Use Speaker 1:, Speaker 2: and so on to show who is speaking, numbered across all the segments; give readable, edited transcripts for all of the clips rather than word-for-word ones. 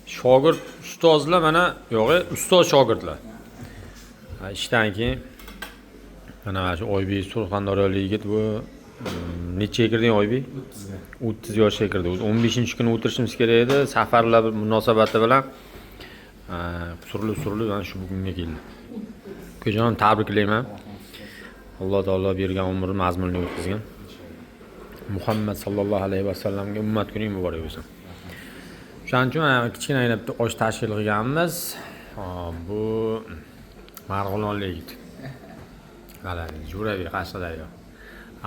Speaker 1: Shogird ustozlar mana yo'g'i ustoz shogirdlar. Ishdan keyin mana shu Oybek Surxondaryolik yigit bu necha kirding Oybek? 30 yoshga kirdi. 15-kuni o'tirishimiz kerak edi. Safarlar munosabati bilan surilib mana shu bugunga keldi. Ukajonim tabriklayman. Alloh taolo bergan umrni mazmunli o'tkazgan. Muhammad sallallohu alayhi vasallamga ummat kuning muborak bo'lsin. Shuning uchun kichkina bitta osh tashkil qilganmiz. Bu Marg'ilonlik yigit. Mana Jo'rabek Qashqadaryo.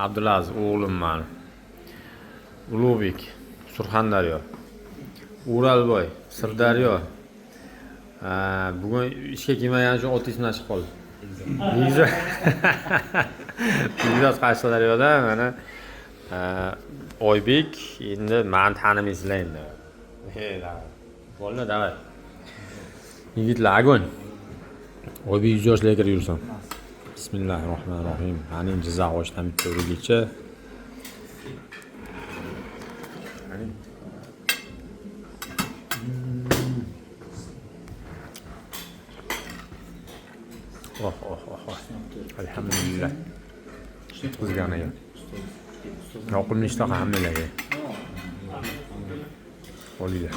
Speaker 1: Abdulaziz o'g'lim meni. Ulug'bek Surxondaryo. O'ralboy Sirdaryo. Bugun ishga kelmagan uchun otisdan chiqib qoldi. Bizlar Qashqadaryoda mana Oybek endi meni tanimaysizlar endi. Bo'ldi, davay. Yigitlar agon. Oybek 100 yoshlarga kirib yursan. Bismillahirrohmanirrohim. Ani Jizzax oshdan bitta urilicha. Alhamdulillah. Qizganiga. Yoqimli ishtaha hammalarga. Oliylar.